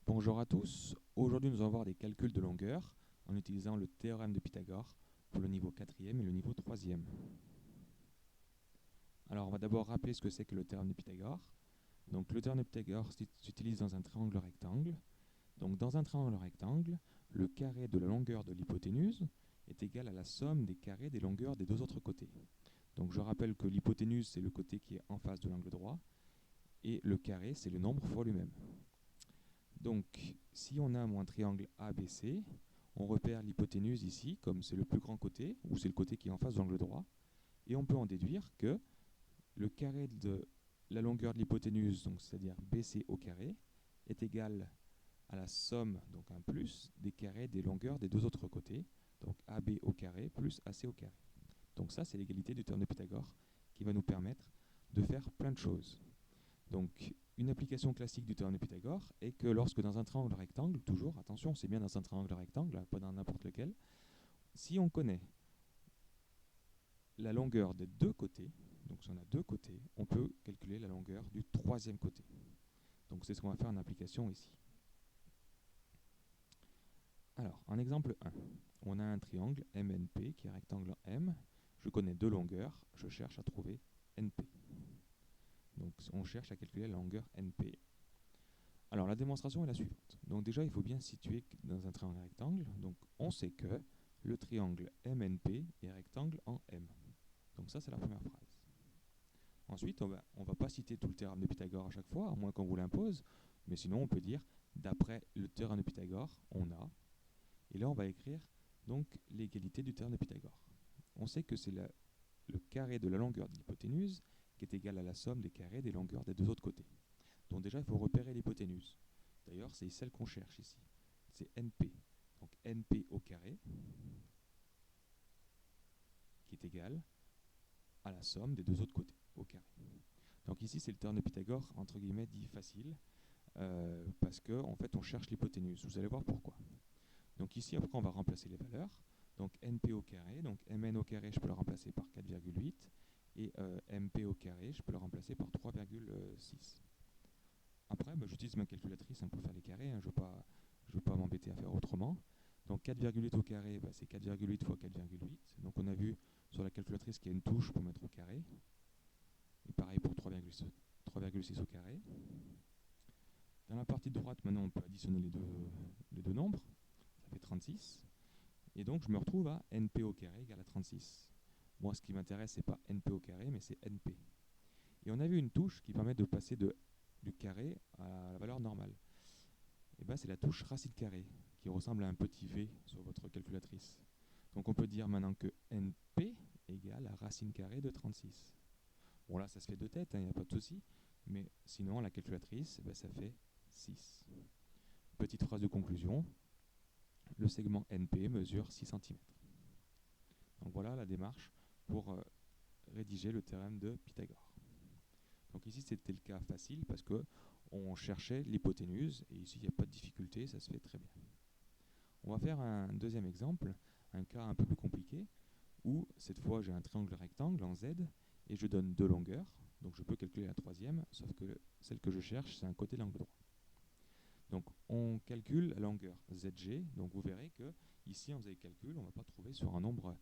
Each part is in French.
Bonjour à tous, aujourd'hui nous allons voir des calculs de longueur en utilisant le théorème de Pythagore pour le niveau 4e et le niveau 3e. Alors on va d'abord rappeler ce que c'est que le théorème de Pythagore. Donc le théorème de Pythagore s'utilise dans un triangle rectangle. Donc dans un triangle rectangle, le carré de la longueur de l'hypoténuse est égal à la somme des carrés des longueurs des deux autres côtés. Donc je rappelle que l'hypoténuse c'est le côté qui est en face de l'angle droit et le carré c'est le nombre fois lui-même. Donc, si on a un triangle ABC, on repère l'hypoténuse ici, comme c'est le plus grand côté, ou c'est le côté qui est en face de l'angle droit, et on peut en déduire que le carré de la longueur de l'hypoténuse, donc c'est-à-dire BC au carré, est égal à la somme, donc un plus, des carrés des longueurs des deux autres côtés, donc AB au carré plus AC au carré. Donc ça, c'est l'égalité du théorème de Pythagore qui va nous permettre de faire plein de choses. Donc, une application classique du théorème de Pythagore est que lorsque dans un triangle rectangle, toujours, attention, c'est bien dans un triangle rectangle, pas dans n'importe lequel, si on connaît la longueur des deux côtés, donc si on a deux côtés, on peut calculer la longueur du troisième côté. Donc c'est ce qu'on va faire en application ici. Alors, en exemple 1, on a un triangle MNP qui est rectangle en M. Je connais deux longueurs, je cherche à trouver NP. Donc on cherche à calculer la longueur NP. Alors la démonstration est la suivante. Donc déjà il faut bien situer dans un triangle rectangle. Donc on sait que le triangle MNP est rectangle en M. Donc ça c'est la première phrase. Ensuite on va pas citer tout le théorème de Pythagore à chaque fois, à moins qu'on vous l'impose. Mais sinon on peut dire d'après le théorème de Pythagore on a. Et là on va écrire donc l'égalité du théorème de Pythagore. On sait que c'est le carré de la longueur de l'hypoténuse qui est égal à la somme des carrés des longueurs des deux autres côtés. Donc déjà, il faut repérer l'hypoténuse. D'ailleurs, c'est celle qu'on cherche ici. C'est NP. Donc NP au carré, qui est égal à la somme des deux autres côtés, au carré. Donc ici, c'est le théorème de Pythagore, entre guillemets, dit facile, parce qu'en en fait, on cherche l'hypoténuse. Vous allez voir pourquoi. Donc ici, après, on va remplacer les valeurs. Donc NP au carré, donc MN au carré, je peux le remplacer par 4,8. Et MP au carré, je peux le remplacer par 3,6. Après, j'utilise ma calculatrice pour faire les carrés. Je ne veux pas m'embêter à faire autrement. Donc 4,8 au carré, c'est 4,8 fois 4,8. Donc on a vu sur la calculatrice qu'il y a une touche pour mettre au carré. Et pareil pour 3,6 au carré. Dans la partie de droite, maintenant, on peut additionner les deux nombres. Ça fait 36. Et donc je me retrouve à NP au carré égale à 36. Moi, ce qui m'intéresse, c'est pas NP au carré, mais c'est NP. Et on a vu une touche qui permet de passer du carré à la valeur normale. Et c'est la touche racine carrée, qui ressemble à un petit V sur votre calculatrice. Donc on peut dire maintenant que NP égale à racine carrée de 36. Bon là ça se fait de tête, il n'y a pas de souci, mais sinon la calculatrice, ça fait 6. Petite phrase de conclusion, le segment NP mesure 6 cm. Donc voilà la démarche pour rédiger le théorème de Pythagore. Donc ici c'était le cas facile parce qu'on cherchait l'hypoténuse, et ici il n'y a pas de difficulté, ça se fait très bien. On va faire un deuxième exemple, un cas un peu plus compliqué, où cette fois j'ai un triangle rectangle en Z, et je donne deux longueurs, donc je peux calculer la troisième, sauf que celle que je cherche c'est un côté de l'angle droit. Donc on calcule la longueur ZG, donc vous verrez que ici en faisant les calculs, on ne va pas trouver sur un nombre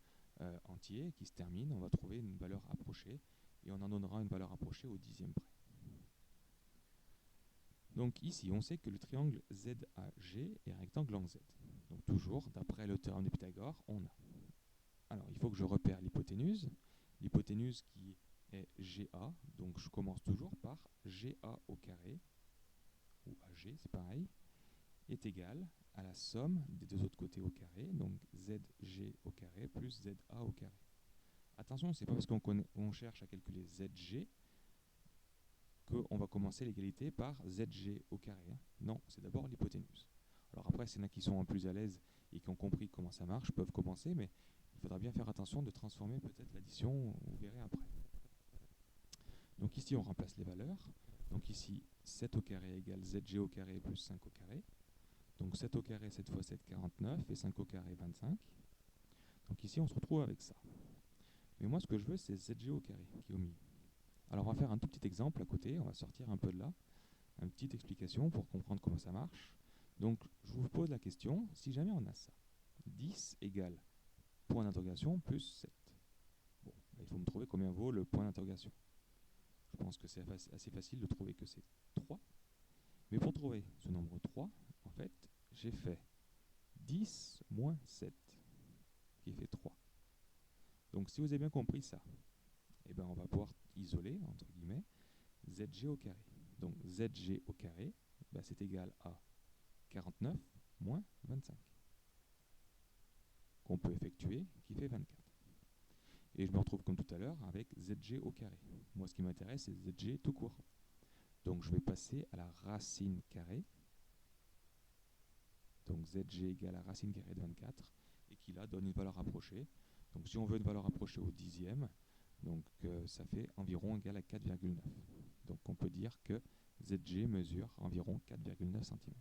entier qui se termine, on va trouver une valeur approchée, et on en donnera une valeur approchée au dixième près. Donc ici, on sait que le triangle ZAG est rectangle en Z. Donc toujours, d'après le théorème de Pythagore, on a. Alors, il faut que je repère l'hypoténuse. L'hypoténuse qui est GA, donc je commence toujours par GA au carré, ou AG, c'est pareil, est égal à la somme des deux autres côtés au carré, donc ZG au carré plus ZA au carré. Attention, c'est pas parce qu'on cherche à calculer ZG qu'on va commencer l'égalité par ZG au carré. Non, c'est d'abord l'hypoténuse. Alors après, s'il y en a qui sont plus à l'aise et qui ont compris comment ça marche, peuvent commencer, mais il faudra bien faire attention de transformer peut-être l'addition, vous verrez après. Donc ici, on remplace les valeurs. Donc ici, 7 au carré égale ZG au carré plus 5 au carré. Donc 7 au carré, 7 fois 7, 49, et 5 au carré, 25. Donc ici, on se retrouve avec ça. Mais moi, ce que je veux, c'est ZG au carré, qui est au milieu. Alors on va faire un tout petit exemple à côté, on va sortir un peu de là, une petite explication pour comprendre comment ça marche. Donc je vous pose la question, si jamais on a ça, 10 égale point d'interrogation plus 7. Bon, il faut me trouver combien vaut le point d'interrogation. Je pense que c'est assez facile de trouver que c'est 3. Mais pour trouver ce nombre 3, en fait, j'ai fait 10 moins 7, qui fait 3. Donc si vous avez bien compris ça, eh ben, on va pouvoir isoler, entre guillemets, ZG au carré. Donc ZG au carré, ben, c'est égal à 49 moins 25, qu'on peut effectuer, qui fait 24. Et je me retrouve comme tout à l'heure avec ZG au carré. Moi, ce qui m'intéresse, c'est ZG tout court. Donc je vais passer à la racine carrée. Donc ZG égale à racine carrée de 24, et qui là donne une valeur rapprochée. Donc si on veut une valeur rapprochée au dixième, donc ça fait environ égal à 4,9. Donc on peut dire que ZG mesure environ 4,9 cm.